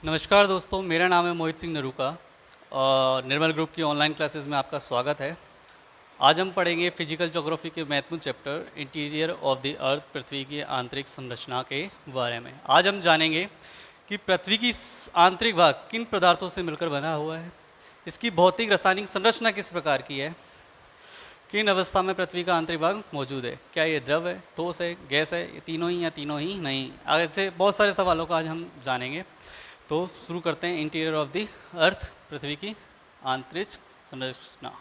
नमस्कार दोस्तों, मेरा नाम है मोहित सिंह नरूका और निर्मल ग्रुप की ऑनलाइन क्लासेस में आपका स्वागत है। आज हम पढ़ेंगे फिजिकल ज्योग्राफी के महत्वपूर्ण chapter interior of the earth, पृथ्वी की आंतरिक संरचना के बारे में। आज हम जानेंगे कि पृथ्वी की आंतरिक भाग किन पदार्थों से मिलकर बना हुआ है, इसकी भौतिक रासायनिक संरचना किस प्रकार की है, किन अवस्था में पृथ्वी का आंतरिक भाग मौजूद है, क्या ये द्रव है, ठोस है, गैस है, ये तीनों ही या तीनों ही नहीं। आगे से बहुत सारे सवालों का आज हम जानेंगे। तो शुरू करते हैं। इंटीरियर ऑफ द अर्थ, पृथ्वी की आंतरिक संरचना।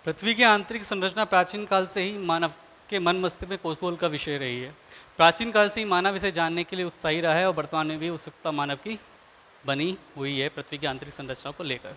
पृथ्वी की आंतरिक संरचना प्राचीन काल से ही मानव के मन मस्तिष्क में कौतूहल का विषय रही है। प्राचीन काल से ही मानव इसे जानने के लिए उत्साही रहा है और वर्तमान में भी उत्सुकता मानव की बनी हुई है पृथ्वी की आंतरिक संरचना को लेकर।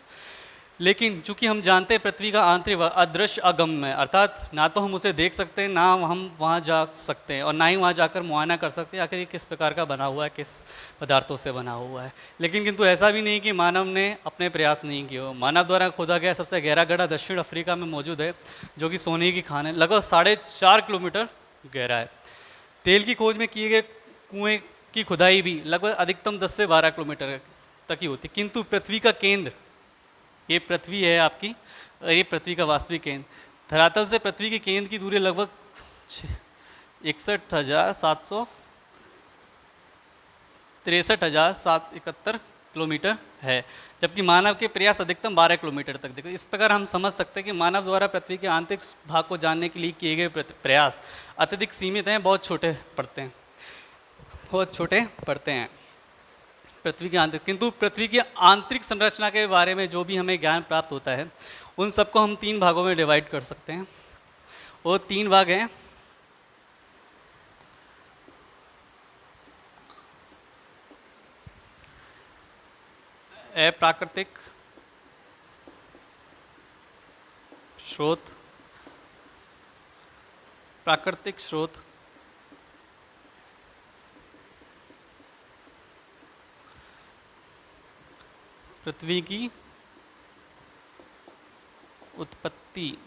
लेकिन चूंकि हम जानते हैं पृथ्वी का आंतरिक भाग अदृश्य अगम्य है, अर्थात ना तो हम उसे देख सकते हैं, ना हम वहाँ जा सकते हैं और ना ही वहाँ जाकर मुआयना कर सकते हैं आखिर ये किस प्रकार का बना हुआ है, किस पदार्थों से बना हुआ है। लेकिन किंतु ऐसा भी नहीं कि मानव ने अपने प्रयास नहीं किए हो। मानव द्वारा खोदा गया सबसे गहरा गड्ढा दक्षिण अफ्रीका में मौजूद है, जो कि सोने की खान है, लगभग 4.5 किलोमीटर गहरा है। तेल की खोज में किए गए कुएं की खुदाई भी लगभग अधिकतम 10 से 12 किलोमीटर तक ही होती, किंतु पृथ्वी का केंद्र, ये पृथ्वी है आपकी, ये पृथ्वी का वास्तविक केंद्र, धरातल से पृथ्वी के केंद्र की दूरी लगभग 63,771 किलोमीटर है, जबकि मानव के प्रयास अधिकतम 12 किलोमीटर तक। देखो, इस प्रकार हम समझ सकते हैं कि मानव द्वारा पृथ्वी के आंतरिक भाग को जानने के लिए किए गए प्रयास अत्यधिक सीमित हैं, बहुत छोटे पड़ते हैं पृथ्वी के आंतरिक। किंतु पृथ्वी की आंतरिक संरचना के बारे में जो भी हमें ज्ञान प्राप्त होता है, उन सबको हम 3 भागों में डिवाइड कर सकते हैं। वो 3 भाग हैं अप्राकृतिक स्रोत, प्राकृतिक स्रोत, पृथ्वी की उत्पत्ति,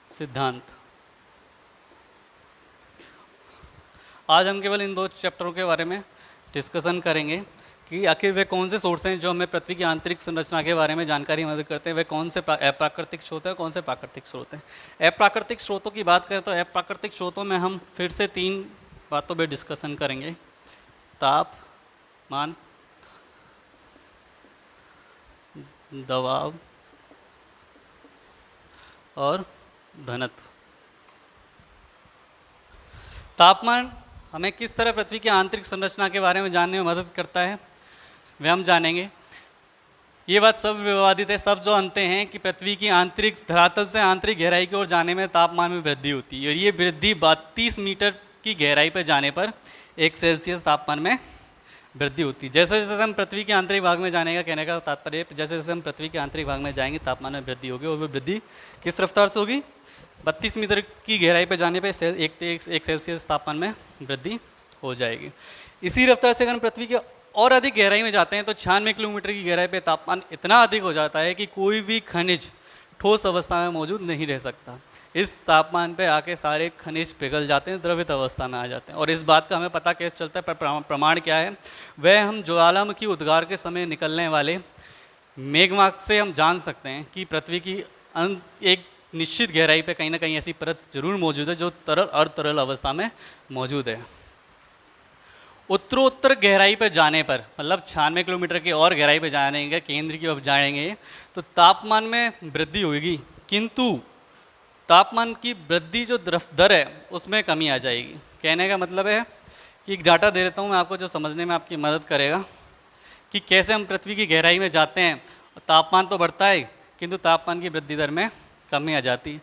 सिद्धांत। आज हम केवल इन 2 चैप्टरों के बारे में डिस्कशन करेंगे कि आखिर वे कौन से सोर्स हैं जो हमें पृथ्वी की आंतरिक संरचना के बारे में जानकारी मदद करते हैं, वे कौन से अप्राकृतिक स्रोत हैं, कौन से प्राकृतिक स्रोत हैं। अप्राकृतिक स्रोतों की बात करें तो अप्राकृतिक स्रोतों में हम फिर से 3 बातों पे डिस्कशन करेंगे: तापमान, दबाव और घनत्व। तापमान हमें किस तरह पृथ्वी की आंतरिक संरचना के बारे में जानने में मदद करता है, वे हम जानेंगे। ये बात सब विवादित है, सब जो जानते हैं कि पृथ्वी की आंतरिक धरातल से आंतरिक गहराई की ओर जाने में तापमान में वृद्धि होती है, और ये वृद्धि 32 मीटर की गहराई पर जाने पर 1 सेल्सियस तापमान में वृद्धि होती है। जैसे जैसे हम पृथ्वी के आंतरिक भाग में जाने का कहने का तात्पर्य, जैसे जैसे हम पृथ्वी के आंतरिक भाग में जाएंगे तापमान में वृद्धि होगी, और वो वृद्धि किस रफ्तार से होगी? 32 मीटर की गहराई पर जाने पर 1 सेल्सियस तापमान में वृद्धि हो जाएगी। इसी रफ्तार से अगर हम पृथ्वी के और अधिक गहराई में जाते हैं तो 96 किलोमीटर की गहराई पे तापमान इतना अधिक हो जाता है कि कोई भी खनिज ठोस अवस्था में मौजूद नहीं रह सकता। इस तापमान पे आके सारे खनिज पिघल जाते हैं, द्रवित अवस्था में आ जाते हैं। और इस बात का हमें पता कैसे चलता है, प्रमाण क्या है? वह हम ज्वालामुखी उद्गार के समय निकलने वाले मेघमार्ग से हम जान सकते हैं कि पृथ्वी की एक निश्चित गहराई पे कहीं ना कहीं ऐसी परत जरूर मौजूद है जो तरल अर्धतरल अवस्था में मौजूद है। उत्तरोत्तर गहराई पर जाने पर, मतलब 96 किलोमीटर की और गहराई पर जाएंगे, केंद्र की ओर जाएंगे, तो तापमान में वृद्धि होगी, किंतु तापमान की वृद्धि जो दर है उसमें कमी आ जाएगी। कहने का मतलब है कि एक डाटा दे देता हूँ मैं आपको जो समझने में आपकी मदद करेगा कि कैसे हम पृथ्वी की गहराई में जाते हैं तापमान तो बढ़ता है किंतु तापमान की वृद्धि दर में कमी आ जाती है।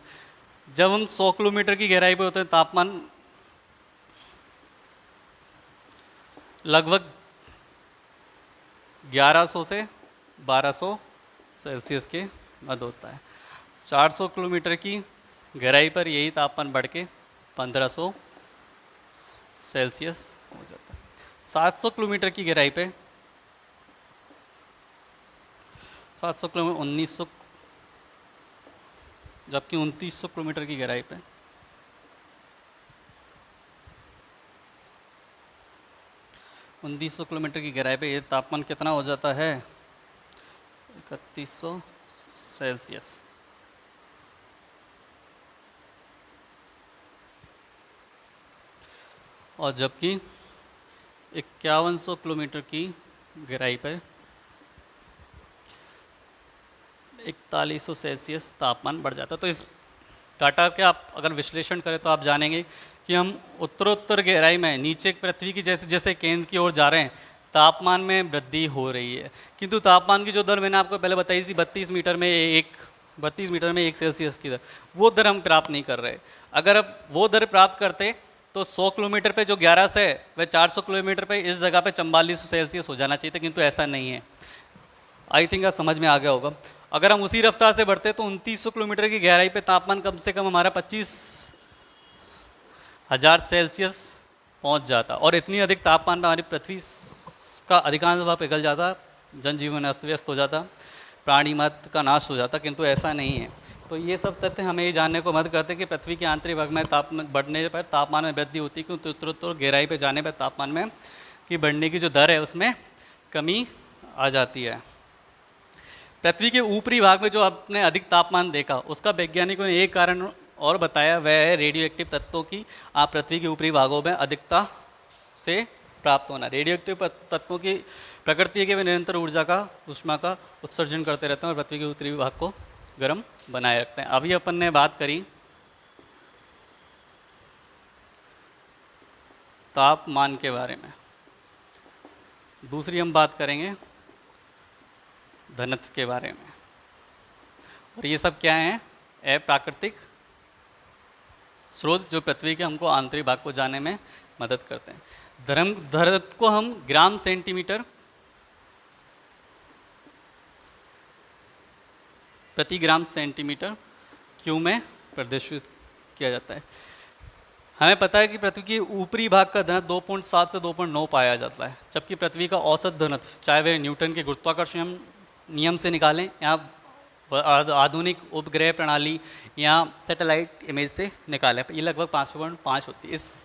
जब हम 100 किलोमीटर की गहराई पे होते हैं तापमान लगभग 1100 से 1200 सेल्सियस के मध्य होता है। 400 किलोमीटर की गहराई पर यही तापमान बढ़ के 1500 सेल्सियस हो जाता है। 700 किलोमीटर की गहराई पे 700 किलोमीटर 1900, जबकि 2900 किलोमीटर की गहराई पे 2900 किलोमीटर की गहराई पे ये तापमान कितना हो जाता है? 3100 सेल्सियस। और जबकि 5100 किलोमीटर की गहराई पर 4100 सेल्सियस तापमान बढ़ जाता है। तो इस डाटा के आप अगर विश्लेषण करें तो आप जानेंगे कि हम उत्तरोत्तर गहराई में नीचे पृथ्वी की जैसे जैसे केंद्र की ओर जा रहे हैं तापमान में वृद्धि हो रही है, किंतु तापमान की जो दर मैंने आपको पहले बताई थी 32 मीटर में 1 सेल्सियस की दर, वो दर हम प्राप्त नहीं कर रहे। अगर अब वो दर प्राप्त करते तो 100 किलोमीटर पे जो 11 है वह 400 किलोमीटर पे इस जगह पे 4400 सेल्सियस हो जाना चाहिए था, किंतु ऐसा नहीं है। आई थिंक आप समझ में आ गया होगा। अगर हम उसी रफ्तार से बढ़ते तो 2900 किलोमीटर की गहराई पे तापमान कम से कम हमारा 25,000 सेल्सियस पहुंच जाता, और इतनी अधिक तापमान में हमारी पृथ्वी का अधिकांश भाग पिघल जाता, जनजीवन अस्त व्यस्त हो जाता, प्राणी मत का नाश हो जाता, किंतु ऐसा नहीं है। तो ये सब तथ्य हमें ये जानने को मदद करते हैं कि पृथ्वी के आंतरिक भाग में तापमान बढ़ने पर तापमान में वृद्धि होती है, क्योंकि उत्तरोत्तर गहराई पर जाने पर तापमान में की बढ़ने की जो दर है उसमें कमी आ जाती है। पृथ्वी के ऊपरी भाग में जो आपने अधिक तापमान देखा उसका वैज्ञानिकों ने एक कारण और बताया, वह है रेडियो एक्टिव तत्वों की आप पृथ्वी के ऊपरी भागों में अधिकता से प्राप्त होना। रेडियो एक्टिव तत्वों की प्रकृति है कि वे निरंतर ऊर्जा का ऊष्मा का उत्सर्जन करते रहते हैं और पृथ्वी के उत्तरी भाग को गर्म बनाए रखते हैं। अभी अपन ने बात करी तापमान के बारे में, दूसरी हम बात करेंगे घनत्व के बारे में। और ये सब क्या है? अप्राकृतिक स्रोत जो पृथ्वी के हमको आंतरिक भाग को जानने में मदद करते हैं। घनत्व को हम ग्राम सेंटीमीटर प्रति ग्राम सेंटीमीटर क्यू में प्रदर्शित किया जाता है। हमें पता है कि पृथ्वी के ऊपरी भाग का घनत्व 2.7 से 2.9 पाया जाता है, जबकि पृथ्वी का औसत घनत्व चाहे वह न्यूटन के गुरुत्वाकर्षण नियम से निकालें या आधुनिक उपग्रह प्रणाली या सैटेलाइट इमेज से निकालें, ये लगभग 5.5 होती है। इस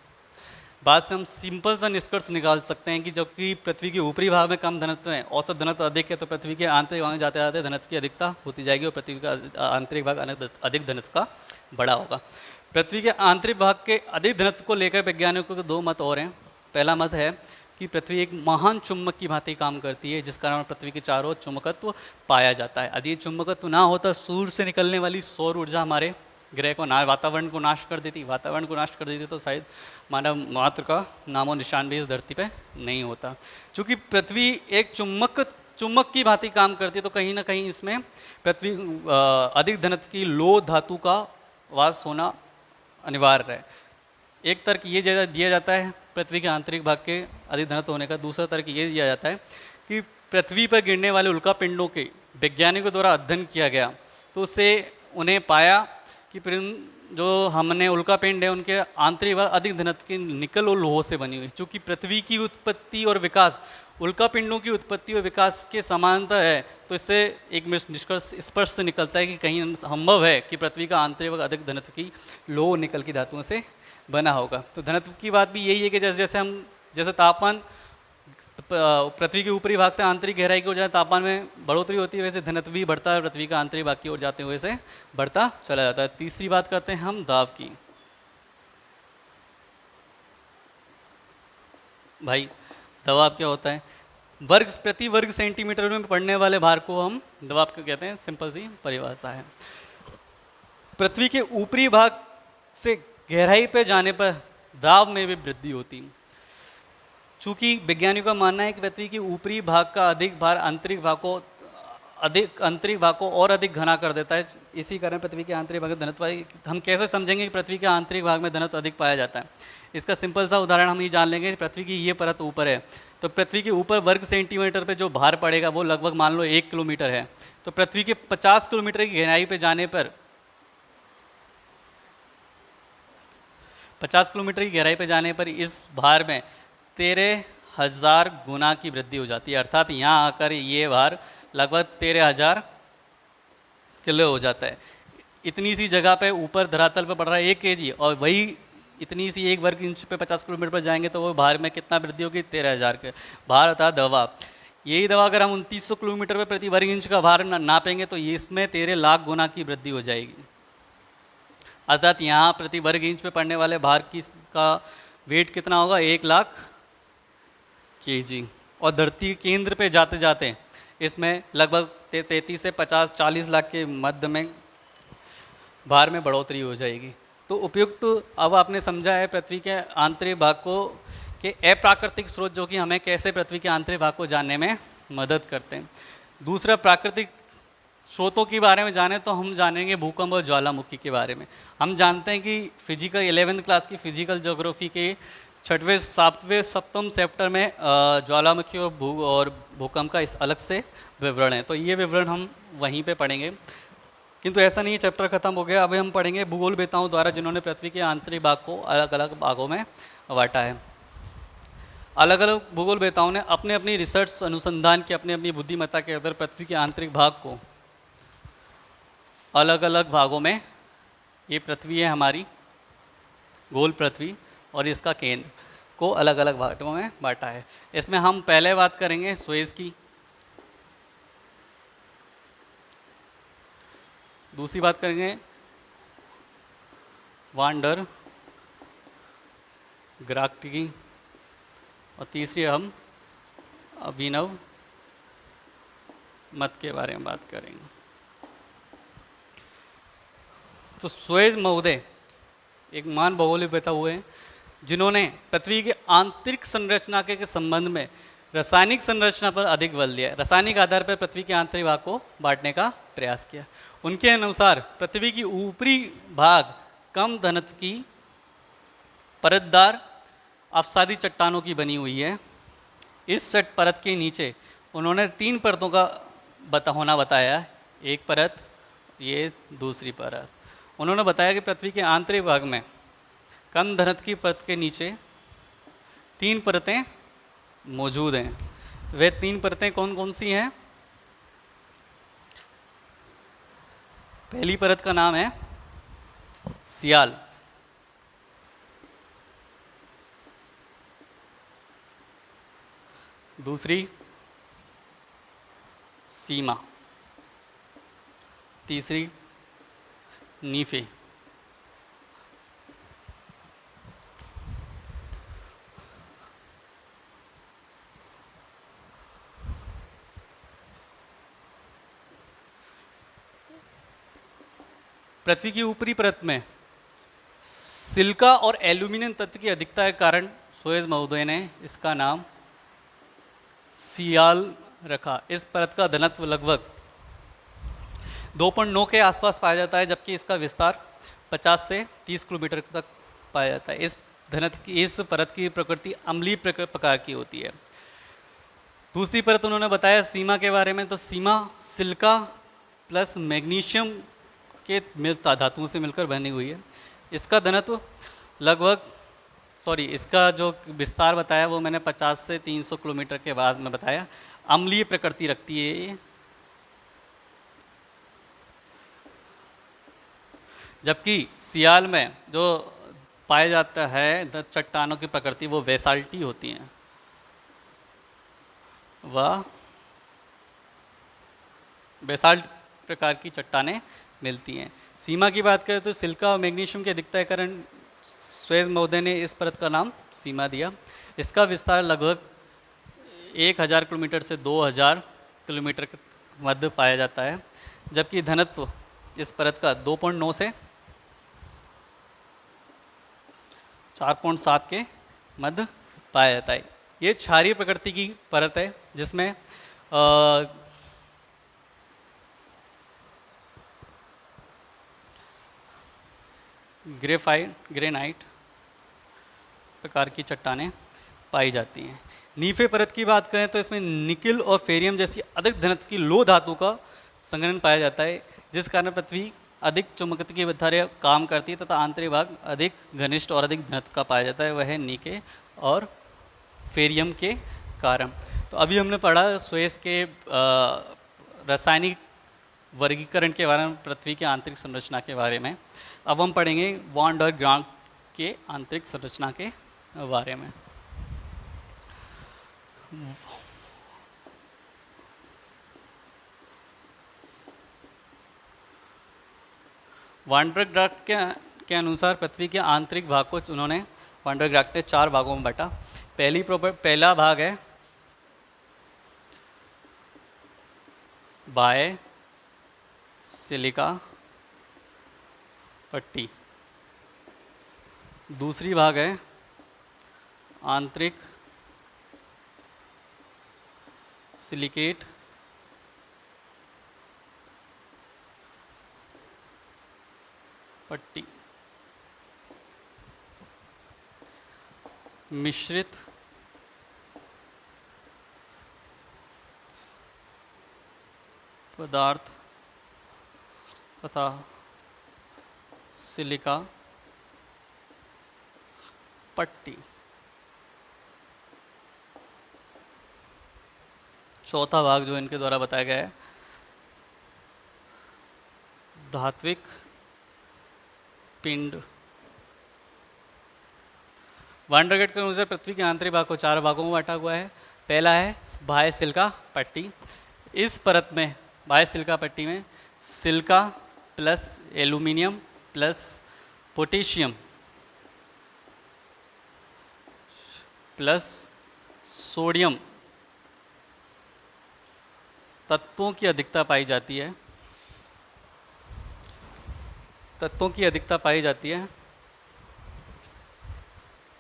बात से हम सिंपल सा निष्कर्ष निकाल सकते हैं कि जबकि पृथ्वी के ऊपरी भाग में कम घनत्व है, औसत घनत्व अधिक है, तो पृथ्वी के आंतरिक भाग में जाते जाते घनत्व की अधिकता होती जाएगी और पृथ्वी का आंतरिक भाग अधिक घनत्व का बड़ा होगा। पृथ्वी के आंतरिक भाग के अधिक घनत्व को लेकर वैज्ञानिकों के दो मत और हैं। पहला मत है कि पृथ्वी एक महान चुंबक की भांति काम करती है, जिस कारण पृथ्वी के चारों ओर चुंबकत्व पाया जाता है। यदि चुंबकत्व ना होता, सूर्य से निकलने वाली सौर ऊर्जा हमारे ग्रह को वातावरण को नाश कर देती, तो शायद मानव मात्र का नामो निशान भी इस धरती पे नहीं होता। चूँकि पृथ्वी एक चुंबक की भांति काम करती है, तो कहीं ना कहीं इसमें पृथ्वी अधिक घनत्व की लोह धातु का वास होना अनिवार्य है। एक तर्क ये दिया जाता है पृथ्वी के आंतरिक भाग के अधिक घनत्व होने का। दूसरा तर्क ये दिया जाता है कि पृथ्वी पर गिरने वाले उल्कापिंडों के वैज्ञानिकों द्वारा अध्ययन किया गया, तो उससे उन्हें पाया कि जो हमने उल्कापिंड है उनके आंतरिक भाग अधिक घनत्व के निकल और लोह से बनी हुई। चूँकि पृथ्वी की उत्पत्ति और विकास उल्कापिंडों की उत्पत्ति और विकास के समानता है, तो इससे एक निष्कर्ष स्पष्ट से निकलता है कि कहीं संभव है कि पृथ्वी का आंतरिक भाग अधिक घनत्व की लोह निकल की धातुओं से बना होगा। तो घनत्व की बात भी यही है कि जैसे तापमान पृथ्वी के ऊपरी भाग से आंतरिक गहराई की ओर जाए तापमान में बढ़ोतरी होती है, वैसे घनत्व भी बढ़ता है, पृथ्वी का आंतरिक भाग की ओर जाते हुए से बढ़ता चला जाता है। तीसरी बात करते हैं हम दाब की। भाई दबाव क्या होता है? प्रति वर्ग सेंटीमीटर में पड़ने वाले भार को हम दबाव क्यों कहते हैं? सिंपल सी परिभाषा है। पृथ्वी के ऊपरी भाग से गहराई पे जाने पर दाब में भी वृद्धि होती। चूँकि वैज्ञानिकों का मानना है कि पृथ्वी के ऊपरी भाग का अधिक भार आंतरिक भाग को अधिक आंतरिक भाग को और अधिक घना कर देता है। इसी कारण पृथ्वी के आंतरिक भाग में घनत्व, हम कैसे समझेंगे कि पृथ्वी के आंतरिक भाग में घनत्व अधिक पाया जाता है? इसका सिंपल सा उदाहरण हम ये जान लेंगे, पृथ्वी की ये परत ऊपर है, तो पृथ्वी के ऊपर वर्ग सेंटीमीटर पे जो भार पड़ेगा वो लगभग मान लो 1 किलोमीटर है। तो पृथ्वी के 50 किलोमीटर की गहराई पे जाने पर 50 किलोमीटर की गहराई पे जाने पर इस भार में 13,000 गुना की वृद्धि हो जाती है। अर्थात यहाँ आकर ये भार लगभग 13,000 किलो हो जाता है। इतनी सी जगह पे ऊपर धरातल पे पड़ रहा है 1 kg, और वही इतनी सी 1 वर्ग इंच पे 50 किलोमीटर पर जाएंगे तो वो भार में कितना वृद्धि होगी? 13,000 के। भार अर्थात दबाव। यही दबाव अगर हम 2900 किलोमीटर पे प्रति वर्ग इंच का भार नापेंगे तो इसमें 13 लाख गुना की वृद्धि हो जाएगी। अर्थात यहाँ प्रति वर्ग इंच पे पड़ने वाले भार का वेट कितना होगा? 1 लाख kg। और धरती के केंद्र पे जाते जाते इसमें लगभग 33 से 50-40 लाख के मध्य में भार में बढ़ोतरी हो जाएगी। तो उपयुक्त अब आपने समझा है पृथ्वी के आंतरिक भाग को के अप्राकृतिक स्रोत जो कि हमें कैसे पृथ्वी के आंतरिक भाग को जानने में मदद करते हैं। दूसरा, प्राकृतिक स्रोतों के बारे में जाने तो हम जानेंगे भूकंप और ज्वालामुखी के बारे में। हम जानते हैं कि फिजिकल 11th क्लास की फिजिकल ज्योग्राफी के 6वें 7वें सप्तम चैप्टर में ज्वालामुखी और भूकंप का इस अलग से विवरण है, तो ये विवरण हम वहीं पे पढ़ेंगे। किंतु ऐसा नहीं, चैप्टर खत्म हो गया। अभी हम पढ़ेंगे भूगोलवेताओं द्वारा जिन्होंने पृथ्वी के आंतरिक भाग को अलग अलग भागों में बांटा है। अलग अलग भूगोलवेताओं ने अपने अपनी रिसर्च अनुसंधान की अपनी अपनी बुद्धिमत्ता के अंदर पृथ्वी के आंतरिक भाग को अलग अलग भागों में, ये पृथ्वी है हमारी गोल पृथ्वी और इसका केंद्र को अलग अलग भागों में बांटा है। इसमें हम पहले बात करेंगे सुएज की, दूसरी बात करेंगे वांडर ग्राफ्ट की, और तीसरी हम अभिनव मत के बारे में बात करेंगे। तो सुएज महोदय एक महान भौगोलिकवेता हुए हैं जिन्होंने पृथ्वी के आंतरिक संरचना के संबंध में रासायनिक संरचना पर अधिक बल दिया, रासायनिक आधार पर पृथ्वी के आंतरिक भाग को बांटने का प्रयास किया। उनके अनुसार पृथ्वी की ऊपरी भाग कम घनत्व की परतदार अवसादी चट्टानों की बनी हुई है। इस परत के नीचे उन्होंने 3 परतों का होना बताया। एक परत, ये दूसरी परत। उन्होंने बताया कि पृथ्वी के आंतरिक भाग में कम घनत्व की परत के नीचे 3 परतें मौजूद हैं। वे 3 परतें कौन कौन सी हैं? पहली परत का नाम है सियाल, दूसरी सीमा, तीसरी नीफे। पृथ्वी की ऊपरी परत में सिलिका और एल्यूमिनियम तत्व की अधिकता के कारण सुएज महोदय ने इसका नाम सियाल रखा। इस परत का घनत्व लगभग 2.9 के आसपास पाया जाता है, जबकि इसका विस्तार 50 से 30 किलोमीटर तक पाया जाता है। इस परत की प्रकृति अम्लीय प्रकार की होती है। दूसरी परत उन्होंने बताया सीमा के बारे में, तो सीमा सिलिका प्लस मैग्नीशियम के धातुओं से मिलकर बनी हुई है। इसका घनत्व लगभग इसका जो विस्तार बताया वो मैंने 50 से 300 किलोमीटर के बाद में बताया। अम्लीय प्रकृति रखती है ये, जबकि सियाल में जो पाया जाता है चट्टानों की प्रकृति वो बेसाल्टी होती हैं, वह बेसाल्ट प्रकार की चट्टानें मिलती हैं। सीमा की बात करें तो सिलिका और मैग्नीशियम की अधिकता के कारण सुएज महोदय ने इस परत का नाम सीमा दिया। इसका विस्तार लगभग 1000 किलोमीटर से 2000 किलोमीटर के मध्य पाया जाता है, जबकि घनत्व इस परत का 2.9 से 4.7 के मध्य पाया जाता है। ये क्षारीय प्रकृति की परत है जिसमें ग्रेनाइट प्रकार की चट्टानें पाई जाती हैं। नीफे परत की बात करें तो इसमें निकिल और फेरियम जैसी अधिक घनत्व की लो धातु का संघनन पाया जाता है, जिस कारण पृथ्वी अधिक चुंबकत्व की तरह काम करती है तथा आंतरिक भाग अधिक घनिष्ठ और अधिक घनत्व का पाया जाता है, वह है निके और फेरियम के कारण। तो अभी हमने पढ़ा स्वेस के रासायनिक वर्गीकरण के बारे में, पृथ्वी के आंतरिक संरचना के बारे में। अब हम पढ़ेंगे वॉन डर ग्रांट के आंतरिक संरचना के बारे में। वांडरग्राफ्ट के अनुसार पृथ्वी के आंतरिक भाग को उन्होंने वांडरग्राफ्ट ने 4 भागों में बांटा। पहला भाग है बाह्य सिलिका पट्टी, दूसरी भाग है आंतरिक सिलिकेट पट्टी, मिश्रित पदार्थ तथा सिलिका पट्टी, चौथा भाग जो इनके द्वारा बताया गया है धात्विक पिंड। वांडरग्राफ्ट के अनुसार पृथ्वी के आंतरिक भाग को 4 भागों में बांटा हुआ है। पहला है बाह्य सिलिका पट्टी। इस परत में, बाह्य सिलिका पट्टी में silica plus aluminium plus potassium plus sodium तत्वों की अधिकता पाई जाती है।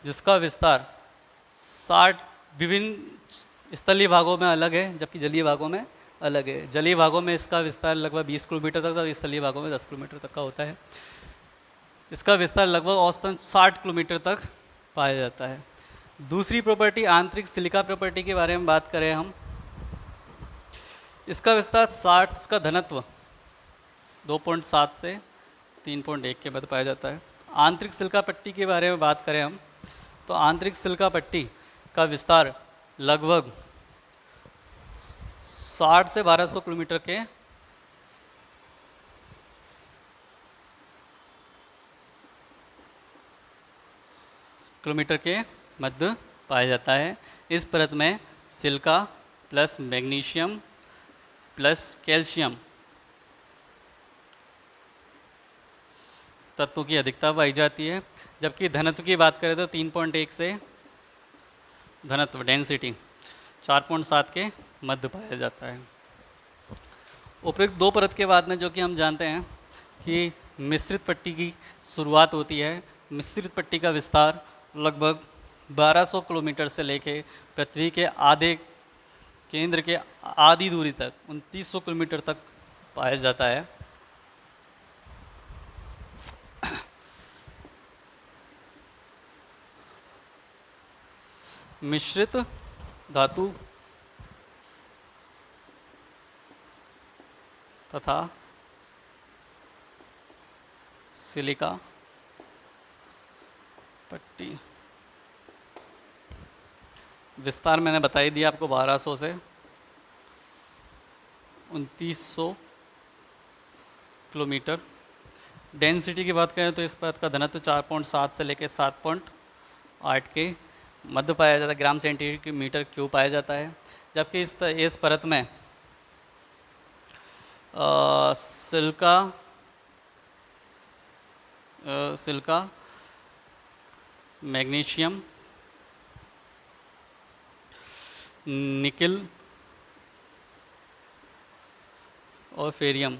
जिसका विस्तार 60 विभिन्न स्थलीय भागों में अलग है, जबकि जलीय भागों में अलग है। जलीय भागों में इसका विस्तार लगभग 20 किलोमीटर तक, स्थलीय भागों में 10 किलोमीटर तक का होता है। इसका विस्तार लगभग औसतन 60 किलोमीटर तक पाया जाता है। दूसरी प्रॉपर्टी आंतरिक सिलिका प्रॉपर्टी के बारे में बात करें हम, इसका विस्तार 60, इसका घनत्व 2.7 से 3.1 के मध्य पाया जाता है। आंतरिक सिलिका पट्टी के बारे में बात करें हम, तो आंतरिक सिलिका पट्टी का विस्तार लगभग 60 से 1200 किलोमीटर के मध्य पाया जाता है। इस परत में silica plus magnesium plus calcium तत्वों की अधिकता पाई जाती है, जबकि घनत्व की बात करें तो 3.1 से घनत्व डेंसिटी 4.7 के मध्य पाया जाता है। उपरोक्त 2 परत के बाद में जो कि हम जानते हैं कि मिश्रित पट्टी की शुरुआत होती है। मिश्रित पट्टी का विस्तार लगभग 1200 किलोमीटर से लेके पृथ्वी के आधे केंद्र के आधी दूरी तक 2900 किलोमीटर तक पाया जाता है। मिश्रित धातु तथा सिलिका पट्टी विस्तार मैंने बता ही दिया आपको, 1200 से 2900 किलोमीटर। डेंसिटी की बात करें तो इस परत का घनत्व 4.7 से लेकर 7.8 के मध्य पाया जाता है, ग्राम सेंटीमीटर क्यूब पाया जाता है। जबकि इस परत में सिलिका मैग्नीशियम निकिल और फेरियम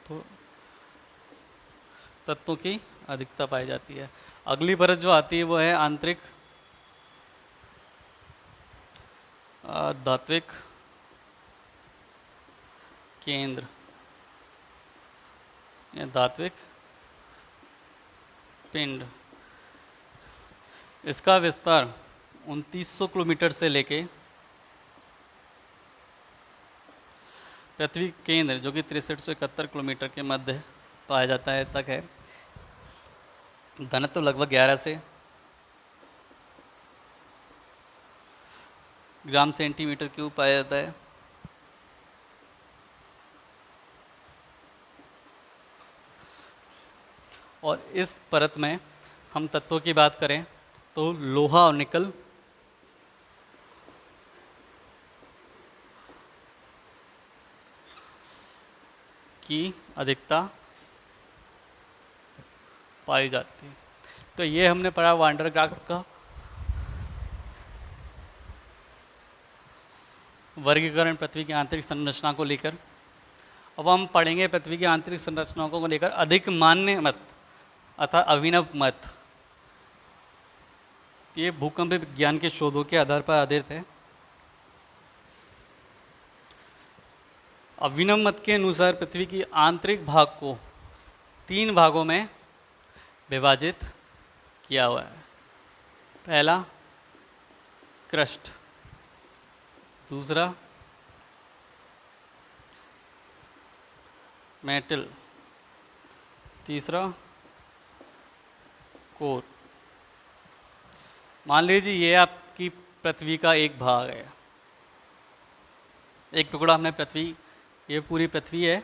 तो तत्वों की अधिकता पाई जाती है। अगली परत जो आती है वो है आंतरिक धात्विक केंद्र या धात्विक पिंड, इसका विस्तार 2900 किलोमीटर से लेके पृथ्वी केंद्र जो कि 6371 किलोमीटर के मध्य पाया जाता है तक है। घनत्व लगभग 11 से ग्राम सेंटीमीटर क्यूब पाया जाता है। और इस परत में हम तत्वों की बात करें तो लोहा और निकल की अधिकता पाई जाती है। तो ये हमने पढ़ा वांडर ग्राफ का वर्गीकरण पृथ्वी की आंतरिक संरचना को लेकर। अब हम पढ़ेंगे पृथ्वी की आंतरिक संरचनाओं को लेकर अधिक मान्य मत अथवा अभिनव मत। ये भूकंप विज्ञान के शोधों के आधार पर आधारित है। अभिनव मत के अनुसार पृथ्वी की आंतरिक भाग को 3 भागों में विभाजित किया हुआ है। पहला क्रस्ट, दूसरा मेटल, तीसरा कोर। मान लीजिए ये आपकी पृथ्वी का एक भाग है, एक टुकड़ा हमने पृथ्वी, ये पूरी पृथ्वी है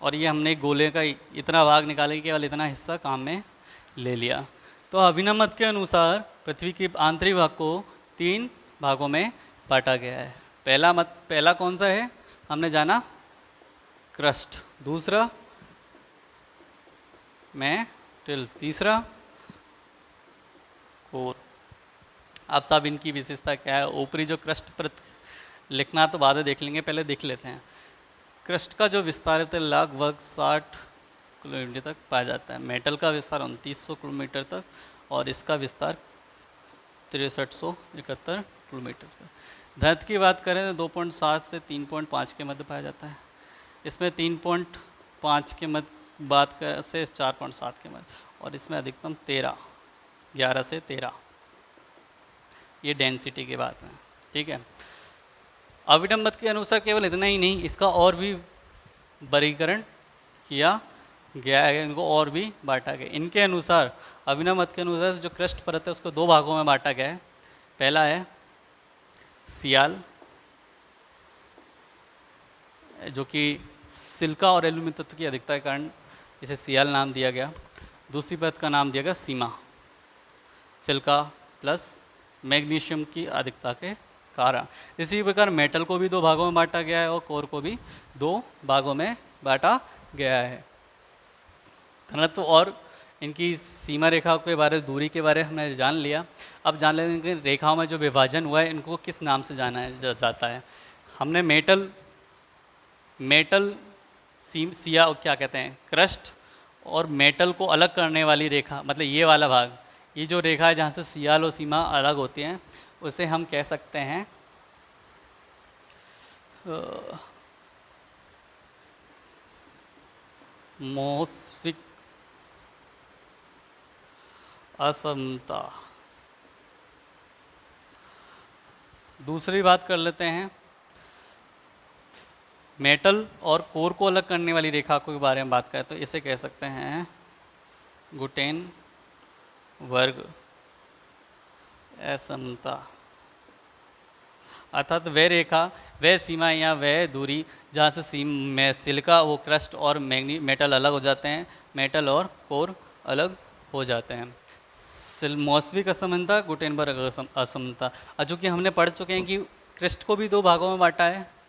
और ये हमने गोले का इतना भाग निकाले कि केवल इतना हिस्सा काम में ले लिया। तो अभिनव मत के अनुसार पृथ्वी के आंतरिक भाग को 3 भागों में बांटा गया है। पहला कौन सा है हमने जाना, क्रस्ट, दूसरा मेटल, तीसरा कोर। आप सब इनकी विशेषता क्या है, ऊपरी जो क्रस्ट परत लिखना तो बाद में देख लेंगे, पहले देख लेते हैं। क्रस्ट का जो विस्तार है लगभग 60 किलोमीटर तक पाया जाता है। मेटल का विस्तार 2900 किलोमीटर तक और इसका विस्तार 6371 किलोमीटर तक। धरती की बात करें तो 2.7 से 3.5 के मध्य पाया जाता है। इसमें 3.5 के मध्य बात कर से 4.7 के मध्य, और इसमें अधिकतम 11 से 13, ये डेंसिटी की बात है। ठीक है, अभिनव मत के अनुसार केवल इतना ही नहीं, इसका और भी वर्गीकरण किया गया है, इनको और भी बांटा गया। इनके अनुसार अभिनव मत के अनुसार जो क्रस्ट परत है उसको 2 भागों में बांटा गया है। पहला है सियाल, जो कि सिलिका और एल्यूमिनियम तत्व की अधिकता के कारण इसे सियाल नाम दिया गया। दूसरी परत का नाम दिया गया सीमा, सिलिका प्लस मैग्नीशियम की अधिकता के कारण। इसी प्रकार मेटल को भी 2 भागों में बांटा गया है और कोर को भी 2 भागों में बांटा गया है। घनत्व और इनकी सीमा रेखा के बारे, दूरी के बारे में हमने जान लिया। अब जान लेंगे कि रेखाओं में जो विभाजन हुआ है इनको किस नाम से जाता है। हमने मेटल सिया क्या कहते हैं, क्रस्ट और मेटल को अलग करने वाली रेखा, मतलब ये वाला भाग, ये जो रेखा है जहाँ से सियाल और सीमा अलग होती हैं, उसे हम कह सकते हैं मौसमिक असमता। दूसरी बात कर लेते हैं, मेटल और कोर को अलग करने वाली रेखा के बारे में बात करें तो इसे कह सकते हैं गुटेनबर्ग असमता। अर्थात वह रेखा, वह सीमा या वह दूरी जहाँ से सिलिका वो क्रस्ट और मेटल अलग हो जाते हैं, मेटल और कोर अलग हो जाते हैं। मौसमिक असमानता, गुटेनबर्ग असमानता। चूँकि हमने पढ़ चुके हैं कि क्रस्ट को भी 2 भागों में बांटा है,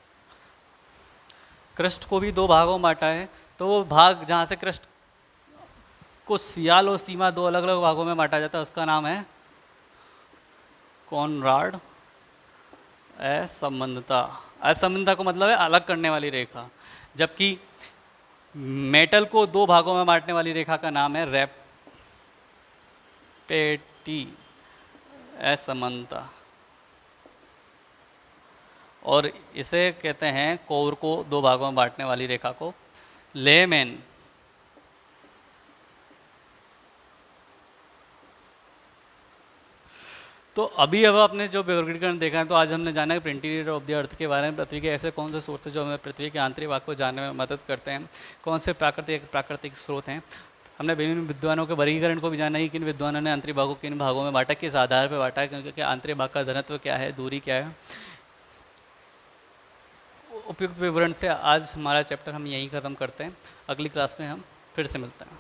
क्रस्ट को भी 2 भागों में बांटा है, तो वो भाग जहाँ से क्रस्ट को सियाल और सीमा 2 अलग अलग भागों में बांटा जाता है उसका नाम है कॉनराड असमानता। असमानता को मतलब है अलग करने वाली रेखा, जबकि मेटल को 2 भागों में बांटने वाली रेखा का नाम है रैपेटी असमानता। और इसे कहते हैं, कोर को 2 भागों में बांटने वाली रेखा को लेमैन तो अभी अब आपने जो वर्गीकरण देखा है, तो आज हमने जाना है इंटीरियर ऑफ द अर्थ के बारे में, पृथ्वी के ऐसे कौन से सोर्स हैं जो हमें पृथ्वी के आंतरिक भाग को जानने में मदद करते हैं, कौन से प्राकृतिक स्रोत हैं। हमने विभिन्न विद्वानों के वर्गीकरण को भी जाना है, किन विद्वानों ने आंतरिक भागों को किन भागों में बांटा, किस आधार पर बांटा है, क्योंकि आंतरिक भाग का घनत्व क्या है, दूरी क्या है। उपयुक्त विवरण से आज हमारा चैप्टर हम यहीं ख़त्म करते हैं। अगली क्लास में हम फिर से मिलते हैं।